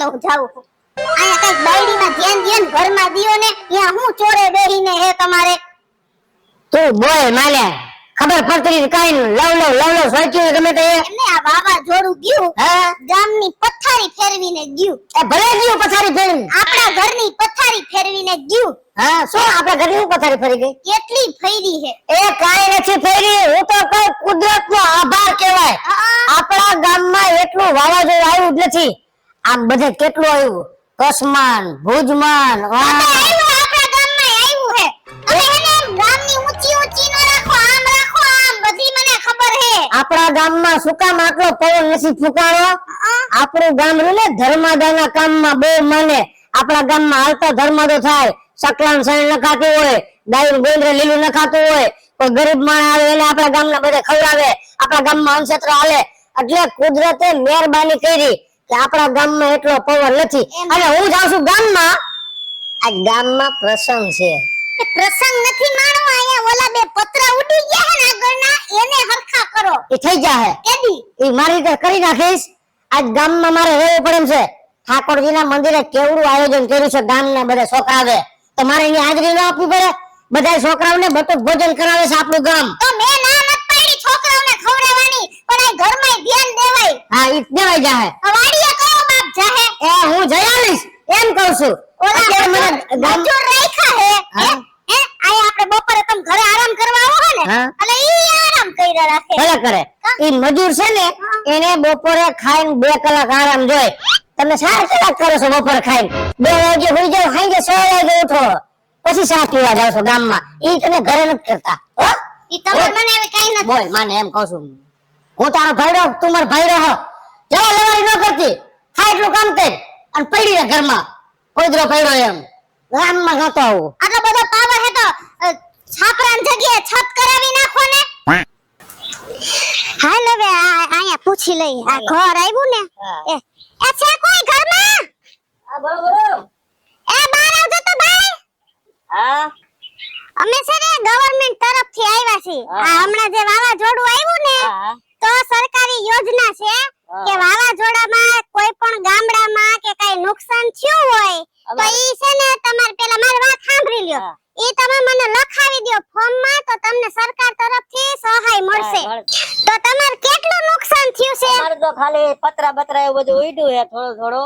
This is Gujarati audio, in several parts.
હાલો હું જાઉં છું. આયા કઈક બાયડીમાં ધ્યાન ધ્યાન ઘરમાં દિયો ને ત્યાં હું ચોરે બેહીને હે તમારે. તું બોલ માલે ખબર પડતી કાઈ લવ સોચ્યું ગમે તે એમને આ વાવાઝોડું ગયું ગામની પથારી ફેરવીને ગયું. એ ભલે ગયું પથારી ફેરવી આપણા ઘરની પથારી ફેરવીને ગયું. હા શું આપણા ઘરની પથારી ફરી ગઈ? કેટલી ફેરી હે એ કાઈ નથી ફેરી. હું તો કઈ કુદરતનો આભાર કહેવાય. આપણા ગામમાં એટલું વાવાઝોડું આવ્યું જ નથી. આમ બધે કેટલું આવ્યું કસમાન ભુજમાન આપણા ગામમાં આવ્યું હે. તમે એને ગામની ઊંચી ઊંચી ન રાખો આમ બધી મને ખબર હે. આપણા ગામમાં શું કામ આટલો પવન નથી ફૂંકાણો? આપણું ગામ રહ્યું ને ધર્માદાના કામમાં બહુ માને. આપણા ગામમાં હાલતા ધર્માદો થાય. સકલાન સણ નખાતું હોય, ગાય ગોંદરે લીલું નખાતું હોય, કોઈ ગરીબ માણસ આવે એને આપણા ગામના બધા ખવડાવે. આપણા ગામમાં અનક્ષેત્ર હાલે. એટલે કુદરતે મહેરબાની કરી કે આપણા ગામમાં એટલો પવન નથી. અને હું જાઉં છું ગામમાં. આ ગામમાં પ્રસંગ છે. પ્રસંગ નથી માણો. આયા ઓલા બે પતરા ઉડી ગયા હે ને આગળના એને હરખા કરો. એ થઈ જાહે. કેદી એ મારી રીતે કરી નાખીશ. આજ ગામમાં મારે રહેવું પડે એમ છે. ઠાકોરજીના મંદિરે કેવડું આયોજન કર્યું છે. ગામના બધા છોકરાવે તો મારે અહીંયા હાજરી ન આપવી પડે. બધા છોકરાઓને બટુક ભોજન કરાવે છે આપણું ગામ. તો મેં ના મત પાડી છોકરાઓને ખવડાવવાની પણ આ ઘરમાં ધ્યાન દેવાય. હા ઈ દેવાય જાહે. વાડીએ કરો બાપ જાહે. એ હું જઈ આવીશ એમ કહું છું. ઓલા મને ગામજોર રાખ્યા હે હે આયા આપણે બપોરે તમે ઘરે આરામ કરવા આવો હો ને એટલે ઈ આરામ કર્યા રાખે. ભલે કરે. ઈ મજૂર છે ને એને બપોરે ખાઈને 2 કલાક આરામ જોઈ. તમે 4 કલાક કરો છો બપોરે ખાઈને. 2 વાગે હોઈ જાવ, સાંજે 6 વાગે ઉઠો, પછી ચા પીવા જાવ છો ગામમાં. ઈ તમે ઘરે નથી કરતા. ઈ તમે મને હવે કાઈ નથી બોલ માને એમ કહું છું. હું તારો ભાઈડો, તું મારો ભાઈડો હો. જવા લેવાની ન કરતી. ખાય એટલું કામ કર અને પડી રહે ઘરમાં. કોઈદરો પડ્યો એમ ગામમાં ગાતો આવું. આટલો બધો પાવર હે તો છાપરાની જગ્યાએ છત કરાવી નાખો ને. હાલ હવે આયા પૂછી લઈ. આ ઘર આવ્યું ને એ છે કોઈ ઘરમાં? હા બોલો. એ બહાર આવજો તો ભાઈ. હા અમે છે ને ગવર્નમેન્ટ તરફથી આવ્યા છીએ. આ હમણાં જે વાવાઝોડું આવ્યું ને તો સરકારી યોજના છે કે વાવાઝોડામાં કોઈ પણ ગામડામાં કે કઈ નુકસાન થયું હોય તો ઈ છે ને તમારે પેલા મારી વાત સાંભળી લ્યો. ઈ તમે મને લખાવી દયો ફોર્મમાં તો તમને સરકાર તરફથી સહાય મળશે. તો તમારે કેટલું નુકસાન થયું છે? અમારે તો ખાલી પતરા એવું બધું ઉડ્યું છે થોડો.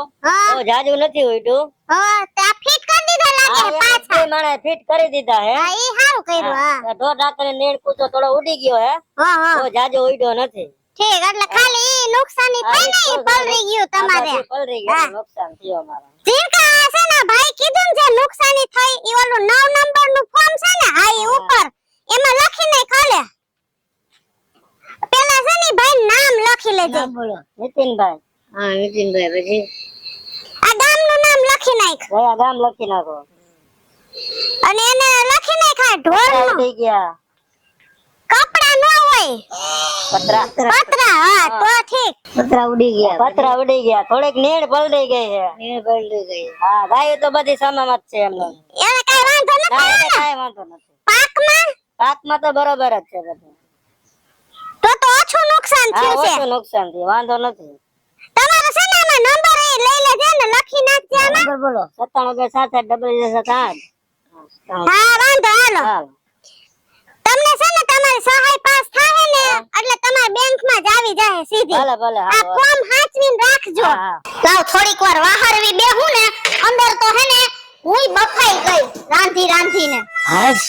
તો જાજુ નથી ઉડ્યું. હા તે ફિટ કરી દીધા લાગે પાછા. એ માણે ફિટ કરી દીધા હે. હા ઈ સારું કર્યું. હા ઢોર ઢાકરે નેડ કૂચો થોડો ઉડી ગયો હે. હા તો જાજુ ઉડ્યો નથી. ઠીક એટલે ખાલી ઈ નુકસાની થઈ ને ઈ પલરી ગયું તમારે. પલરી ગયું નુકસાન થયું અમારે. જીરકા છે ને ભાઈ કીધું જે નુકસાની થઈ ઈ ઓલું 9 નંબર નું ફોર્મ છે ને આ ઈ ઉપર એમાં લખીને ખાલે. પેલા છે ને ભાઈ નામ લખી લેજે. બોલો નીતિનભાઈ. હા નીતિનભાઈ પછી આ ગામનું નામ લખી નાખ. કયા ગામ લખી નાખો. અને એને લખી નાખા ઢોરનું. થઈ ગયા કપડા ન હોય પતરા. હા તો ઠીક. પતરા ઉડી ગયા. થોડીક નેડ પલળી ગઈ. હા ગાયો તો બધી સમામત છે એમને. એને કઈ વાંધો નથી. કાઈ વાંધો નથી. પાકમાં તો બરોબર જ છે બધું. તો ઓછું નુકસાન થયું છે. ઓછું નુકસાન થયું વાંધો નથી. તમારો છે ને આમાં નંબર એ લઈ લેજે ને લખી નાખજે આમાં. નંબર બોલો 97 હા વાંધો હાલો. તમને છે ને તમારી સહાય પાસ થાય ને એટલે તમારા બેંકમાં જ આવી જાય સીધી. ભલે આ ફોર્મ હાચવીને રાખજો. લાવ થોડીક વાર વાહરવી બેહું ને અંદર તો હે ને હુંય બફાઈ ગઈ રાંધીને. હાજ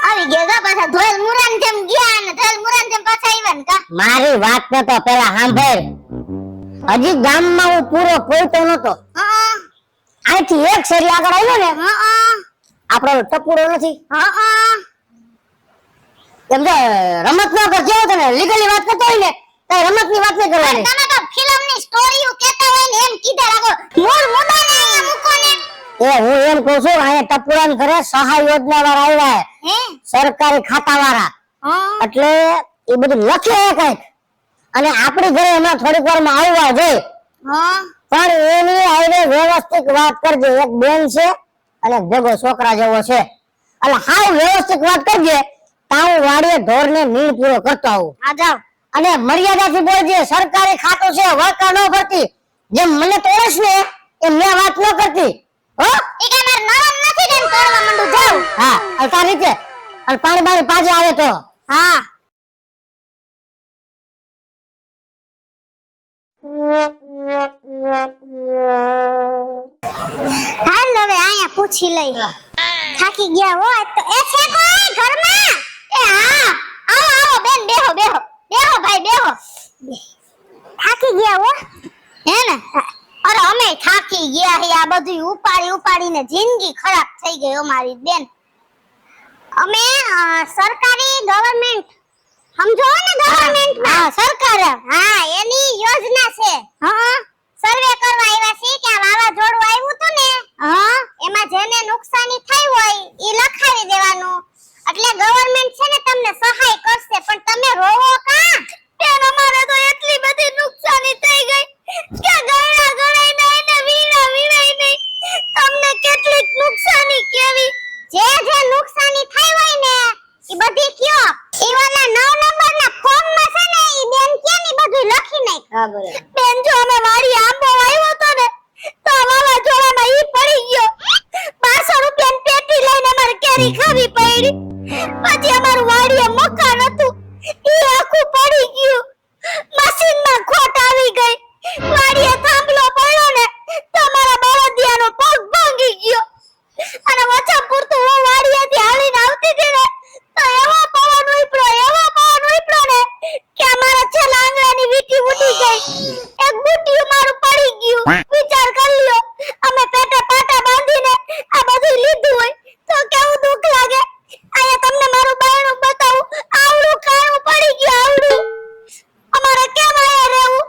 આવી ગયા પાછા ધોલ મુરાન જેમ ગયા ને ધોલ મુરાન જેમ પાછા આવ્યા ને કા. મારી વાત તો પેલા સાંભળ. હજી ગામમાં હું પૂરો પહોંચતો નતો. અહીંથી એક શેરી આગળ આવ્યો ને આપણો ટપુડો નથી. એમ જો રમત ન કરજો તને લીગલી વાત કરતો હોય ને તો રમતની વાત ન કરવાની. તમે તો ફિલ્મની સ્ટોરીઓ કહેતા હોય ને એમ કીધા રાખો. મૂળ મુદ્દાને અહીંયા મૂકો ને. હું એમ કહું છું અહીંયા ટપુડાને ઘરે સહાય યોજના વાળા આવ્યા હે સરકારી ખાતા વાળા. એટલે એ બધું લખે કઈક અને આપણી ઘરે હમણાં થોડીક વારમાં આવવા જોઈએ. પણ એની આઈને વ્યવસ્થિત વાત કરજે. એક બેન છે અને ભેગો છોકરા જેવો છે એટલે હાવ વ્યવસ્થિત વાત કરજે. તાવ વાડીએ ઢોરને નીણ પૂરો કરતો આવું. આ જાવ અને મર્યાદાથી બોલજે. સરકારી ખાતું છે વળકા ન ભરતી. જેમ મને તોડસ ને એમ મેં વાત ન કરતી હો. ઈ કે માર નરમ નથી ને તોડવા માંડું જાવ. હા અલતા રીતે અને પાણી બાણી પાછા આવે તો હા હાલ હવે આયા પૂછી લઈ. થાકી ગયા હો આજ તો. એ છે કોઈ ઘરમાં? એ હા આવો આવો બેન બેહો બેહો બેહો ભાઈ બેહો. થાકી ગયા હો હે ને? અરે અમે થાકી ગયા હે. આ બધું ઉપાડી ઉપાડીને જિંદગી ખરાબ થઈ ગઈ અમારી બેન. અમે સરકારી ગવર્નમેન્ટ સમજો ને ગવર્નમેન્ટ હા સરકાર હા એની યોજના છે. હા સર્વે કરવા આવ્યા છે કે આ વાવાઝોડું આવ્યું હતું ને હા એમાં જેને નુકસાની થઈ હોય ઈ લખાવી દેવાનું એટલે ગવર્નમેન્ટ છે ને તમને સહાય કરશે. પણ તમે રોવો કા? બેન અમારે તો એટલી બધી નુકસાની થઈ ગઈ કે ગળા ગળાઈ નહીં ને વીણા વીણાઈ નહીં. તમને કેટલીક નુકસાની કેવી જે નુકસાની થઈ હોય ને ઈ બધી કયો ઈ વાલા 9 નંબરના ફોર્મમાં છે ને ઈ બેન કે ની બધું લખી નાખ. હા બરાબર. બેન જો અમે વાડી આંબો વાવ્યો તો ને તો વાવાઝોડામાં ઈ પડી ગયો. 500 રૂપિયાની પેટી લઈને અમારે કેરી ખાવી પડી. પછી અમારું વાડીએ મકાન હતું ઈ આખું પડી ગયું. મશીનમાં ખોટ આવી ગઈ. વાડીએ થાંભલો પડ્યો ને તો મારા બળદિયાનો પગ ભાંગી ગયો. અને વચા પૂરતું હું વાડીએથી હાલીને આવતી હતી ને તો એવો પવન ઉપડ્યો ને કે અમારા છેલ્લા આંગણાની વીંટી ઉડી ગઈ. એક બુટિયું મારું પડી ગયું. વિચાર કરી લ્યો અમે પેટે પાટા બાંધીને આ બધું લીધું હોય તો કેવું દુઃખ લાગે. આયા તમને મારું બાયણું બતાવું. આવડું કાણું પડી ગયું આવડું. અમારે કેમ આયા રહેવું?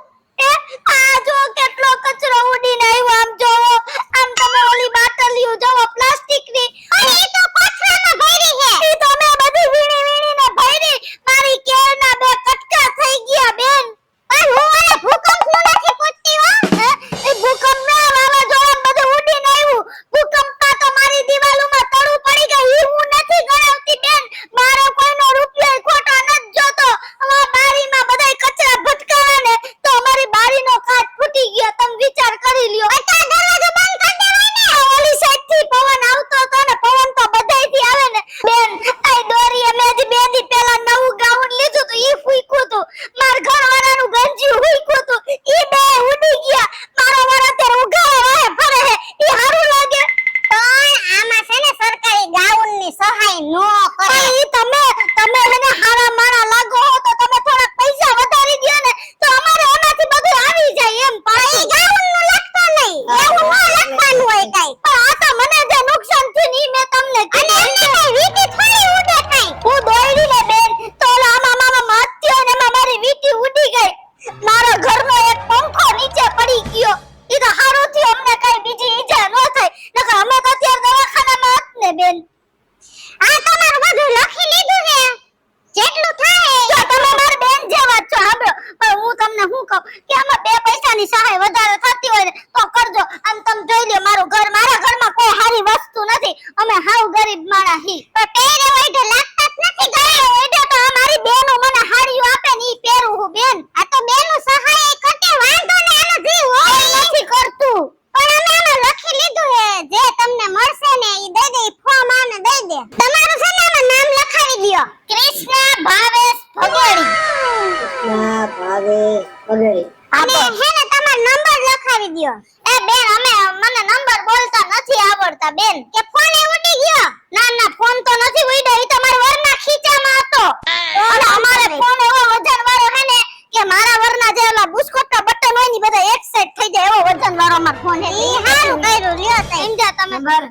એ આ જો કેટલો કચરો ઉડીને આવ્યો. આમ જોવો આમ તમે ઓલી બાટલીઓ જોવો પ્લાસ્ટિકની અને ઈ તો કોથળામાં ભરી છે. ઈ તો મેં બધી વીણી વીણીને ભરી. મારી કેળના બે કટકા થઈ ગયા બેન. પણ હું ઓલા ભૂકંપનું નથી પૂછતી હો. એ ભૂકંપના વાવાઝોડામાં બધું ઉડીને આવ્યું. ભૂકંપમાં તો મારી દિવાલોમાં તળું પડી ગયું. ઈ હું નથી ગણાવતી બેન. મારો કોઈનો રૂપિયો ખોટો નથી જોતો. અમાર બારીમાં બધાય કચરા ભટકાયા ને તો અમારી બારીનો કાચ ફૂટી ગયો. તમે વિચાર કરી લ્યો. અત્યારે દરવાજો બંધ કરી દેવાય ને. ઓલી સાઈડથી પવન આવતો હતો ને પવન તો બધાયથી આવે ને બેન. આ દોરીએ મેં જ 2 દી પહેલા નવું ગાઉન લીધું તો ઈ ફૂઈકું હતું. માર ઘરવાળાનું ગંજીયું ફૂઈકું હતું. ઈ બે ઉડી ગયા. મારો વર અત્યારે ઉઘાડે વાહે ફરે હે. ઈ હારું લાગે? પણ આમાં છે ને સરકારી ગાઉનની સહાય નો કરે. ઈ તમે એને હારા મારા લાગો હો તો તમે થોડા પૈસા વધારી દ્યો ને તો અમારે એમાંથી બધું આવી જાય એમ. પણ ઈ ગાઉનનું લખતો નહીં. એવું ન લખવાનું હોય કાઈ. પણ આ તો મને જે નુકસાન થયું ઈ મે તમને કીધું. અને એમને કાઈ વીંટી થોડી ઉડે કાઈ. હું દોડી લે બેન તો આમાં માત્યો ને એમાં મારી વીંટી ઉડી ગઈ. મારા ઘરનો એક પંખો નીચે પડી ગયો. ઈ તો હારું થયું અમને કાઈ બીજી ઈજા ન થઈ. નકર અમે તો અત્યારે દવાખાનામાં હોત ને બેન. આ તમારું બધું લખી લીધું છે. જેટલું થાય જો તમે મારી બેન જેવા છો સાંભળો. પણ હું તમને શું કહું કે આમાં 2 પૈસાની સહાય વધારે થતી હોય ને તો કરજો. આમ તમે જોઈ લ્યો મારું ઘર. મારા ઘરમાં કોઈ સારી વસ્તુ નથી. અમે હાવ ગરીબ માણસ હી. પણ પહેરે હોય તો લાગતા જ નથી. ગયે હોય તો આ મારી બેનો મને હાડીઓ આપે ને ઈ પહેરું હું બેન. આ તો બેનો સહાય કરતે વાંધો ને આનો જીવ હોય નથી કરતું. પણ અમે આમાં લખી લીધું હે જે તમને મળશે ને ઈ દઈ દે. ફોર્મ આને દઈ દે. તમારું છે ને આમાં નામ લખાવી દ્યો. કૃષ્ણ ભાવેશ ભગોડી. ના ભાવે પગડી અને હે ને તમારો નંબર લખાવી દ્યો. એ બેન મને નંબર બોલતા નથી આવડતા બેન. કે ફોન એ ઉડી ગયો? ના ફોન તો નથી ઉડ્યો. ઈ તમારા વરના ખીચામાં હતો. અને અમારે ફોન એવો વજન વાળો હે ને કે મારા વરના જે ઓલા બુસ્કોટના બટન હોય ની બધા એક સાઈડ થઈ જાય એવો વજન વાળો અમાર ફોન હે. ઈ હારું કર્યું લ્યો તે. સમજ્યા તમે? નંબર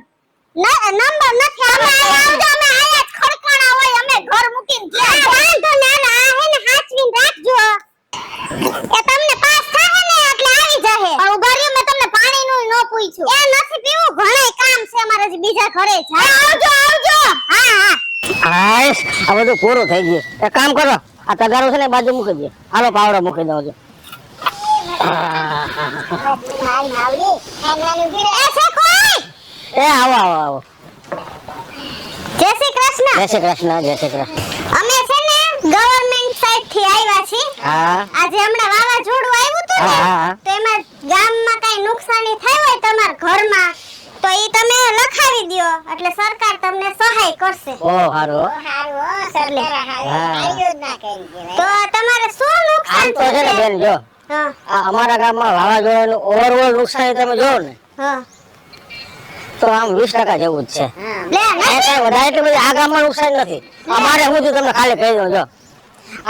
નથી. અમે આવજો. અમે આયા જ ખડકાણા હોય. અમે ઘર મૂકીને ગયા. વાંધો ના આ હે ને હાચવીને રાખજો. એ તમને પાસ થાહે ને એટલે આવી જાહે. પણ ઉભા રહ્યો મેં તમને પાણીનું ન પૂછ્યું. એ નથી પીવું. ઘણાય કામ છે અમારે હજી બીજા ઘરે છે. આવજો. હા. હાય આ બધું પૂરું થઈ ગયું. એક કામ કરો આ તગારો છે ને બાજુ મૂકી દે. હાલો પાવડો મૂકી દો છો. એ આવો. જય શ્રી કૃષ્ણ. જય શ્રી કૃષ્ણ. અમે છે ને ગવર્નમેન્ટ સાઈડ તરફથી આવ્યા છીએ. હા આજે હમણાં વાવાઝોડું આવ્યું હતું ને, હા. તો એમાં ગામમાં કઈ નુકસાની થઈ હોય તમારા ઘરમાં તો ઈ તમે લખાવી દ્યો એટલે સરકાર તમને સહાય કરશે. બહુ સારું તો તમારે શું આમ નુકસાન તો છે ને બેન જો હા આ અમારા ગામમાં વાવાઝોડાનું ઓવરઓલ નુકસાન તમે જોવો ને હા તો આમ 20% જેવું જ છે. લે આ કઈ વધારે એટલું બધું આ ગામમાં નુકસાન નથી. અમારે હું થયું તમને ખાલી કહી દઉં જો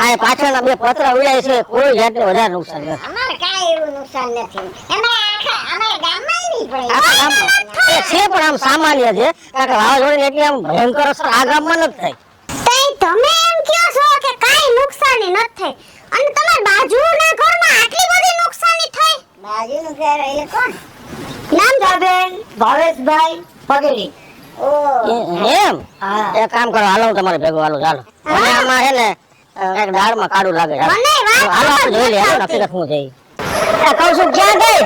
આ પાછળના બે પતરા ઉડાય છે કોઈ જાતનું વધારે નુકસાન નથી. અમારે કાંઈ એવું નુકસાન નથી. એમાં અમારા ગામમાં નહીં પડે. આ ગામમાં એ છે પણ આમ સામાન્ય છે કારણ કે વાવાઝોડાની એટલી આમ ભયંકર અસર આ ગામમાં નથી થઈ. તઈ તમે એમ કહો છો કે કાઈ નુકસાની નથી થઈ અને તમારા બાજુના ઘરમાં આટલી બધી નુકસાની થઈ? બાજુનું ઘર એટલે કોણ? નામ જાબેન ભાવેશભાઈ પગડી. એમ એક કામ કરો હાલો હું તમારે ભેગું હાલો ચાલો અને આમાં છે ને એક દાળમાં કાળું લાગે છે. મને વાત હાલો આપણે જોઈ લઈએ હાલો નક્કી શું છે ઈ. આ કહું છું ક્યાં ગઈ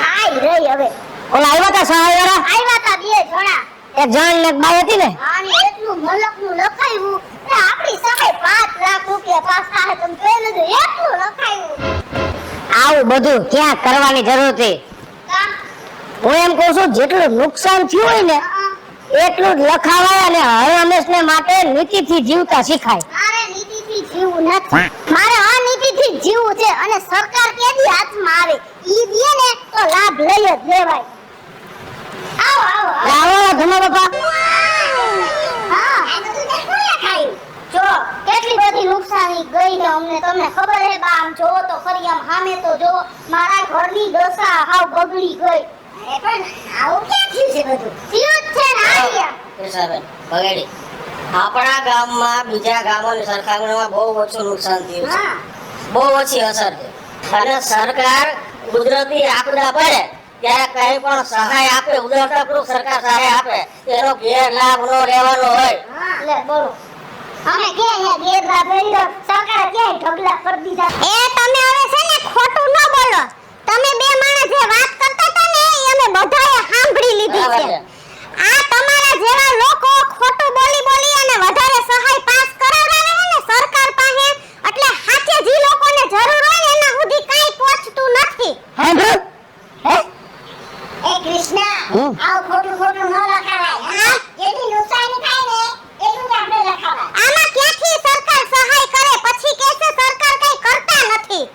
આઈ રહી હવે. ઓલા આવ્યા તા સહાય વાળા આવ્યા તા બે જણા. એક જણ ને એક બાઈ હતી ને આને એટલું મલકનું લખાયું કે આપણી સહાય 5 લાખ રૂપિયા પાસ થાય. તમે જોઈ લેજો એટલું લખાયું. આવું બધું ક્યાં કરવાની જરૂર હતી? કામ હું એમ કહું છું જેટલું નુકસાન થયું હોય ને એટલું જ લખાવાય અને હર હંમેશને માટે નીતિથી જીવતા શીખાય. મારે નીતિથી જીવવું નથી. મારે અનીતિથી જીવવું છે અને સરકાર કેદી હાથમાં આવે ઈ દે ને તો લાભ લઈ જ લેવાય. આવો આવો આવો. આવો ધમા બાપા હા આ બધું તે કોણે ખાયું? જો કેટલી બધી નુકસાની ગઈ ને અમને તમને ખબર હે બા આમ જોવો તો ફરી આમ સામે તો જો મારા ઘરની દશા હાવ બગડી ગઈ. અરે પણ આવું ક્યાં થયું છે બધું? થયું જ છે ને આલિયા. કૃષ્ણાબેન બગડી આપણા ગામમાં બીજા ગામોની સરખામણીમાં બહુ ઓછું નુકસાન થયું છે. હા બહુ ઓછી અસર છે અને સરકાર કુદરતી આપદા પડે ત્યારે કઈ પણ સહાય આપે ઉદાહરણરૂપ સરકાર સહાય આપે એનો ગેરલાભ નો રહેવાનો હોય. હા લે બોલો. અમે કે અહીંયા ગેરલાભ લઈ લો સરકારે ક્યાંય ઢગલા કરી દીધા. એ તમે હવે છે ને ખોટું ન બોલો. તમે બે માણસ જે વાત કરતા હતા ને એ અમે બધાએ સાંભળી લીધી બરાબર છે. છે. આ તમારા જેવા લોકો ખોટું બોલી બોલી અને વધારે સહાય પાસ કરાવડાવે છે ને સરકાર પાસે એટલે સાચે જે લોકોને જરૂર હોય ને એના સુધી કાઈ પહોંચતું નથી. સાંભળો? હે? એ કૃષ્ણ હમ. આવું ખોટું ખોટું ન લખાવાય. હા જેટલી નુકસાની થાય ને એટલું જ આપણે લખાવાય. આમાં ક્યાંથી સરકાર સહાય કરે પછી કહેશે સરકાર કઈ કરતા નથી.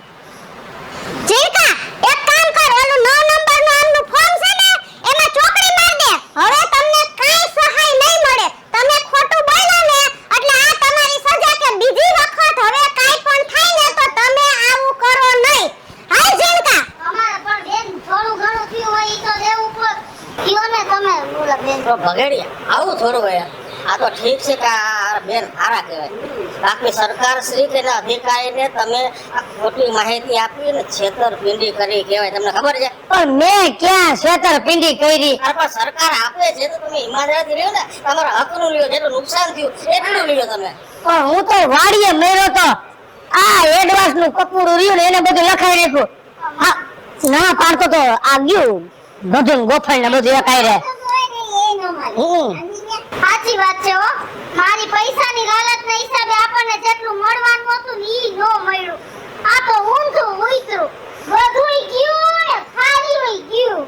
જીકા એક કામ કર ઓલું 9 નંબરનું આમનું ફોર્મ છે ને એમાં ચોકડી માર દે. હવે તમને કાઈ સહાય નહીં મળે. તમે ખોટું બોલ્યા ને એટલે આ તમારી સજા કે બીજી વખત હવે કાઈ પણ થાય ને તો તમે આવું કરો નહીં. હાય જીકા અમારે પણ બેન થોડું ઘણું થયું હોય ઈ તો દેવું પર કયો ને તમે બોલા બેન. તો બગડી આવું થોડું હોય આ તો ઠીક છે કે આ બેન સારા કહેવાય બાકી સરકાર શ્રી કે અધિકારીને તમે આ ખોટી માહિતી આપી ને છેતરપિંડી કરી કહેવાય તમને ખબર છે? પણ મેં ક્યાં છેતરપિંડી કરી? પણ સરકાર આપે છે તો તમે ઈમાનદારીથી લ્યો ને તમારા હકનું લ્યો જેટલું નુકસાન થયું એટલું લ્યો તમે. પણ હું તો વાડીએ મેરો તો આ એડવાન્સ નું કપૂરું રહ્યું ને એને બધું લખાઈ નાખ્યું. હા ના પાડતો તો આ ગયું બધું ગોફળ ને બધું એકાઈ રહે. સાચી વાત છે હો. મારી પૈસાની લાલચના હિસાબે આપણને જેટલું મળવાનું હતું ને ઈ નો મળ્યું. આ તો ઊંધું ઉતરું બધુંય ગયું ને ફાડીય ગયું.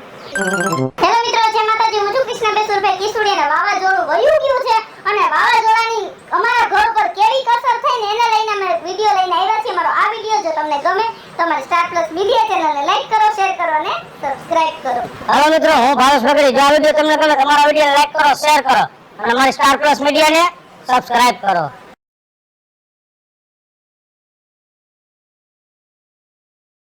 હેલો મિત્રો, જય માતાજી. હું છું કૃષ્ણ બેસુરભાઈ કિસુડી અને વાવાઝોડું વયું ગયું છે અને વાવાઝોડાની અમારા ઘર પર કેવી અસર થઈ ને એને લઈને અમે વિડિયો લઈને આવ્યા છીએ. મારો આ વિડિયો જો તમને ગમે તમારી સ્ટાર પ્લસ મીડિયા ચેનલને લાઈક કરો, શેર કરો અને સબસ્ક્રાઇબ કરો. હાલો મિત્રો, હું ભાવેશ બગડી. જો આ વિડીયો તમને ગમે તમારા વિડીયોને લાઈક કરો, શેર કરો અને અમારી સ્ટાર પ્લસ મીડિયાને સબસ્ક્રાઇબ કરો.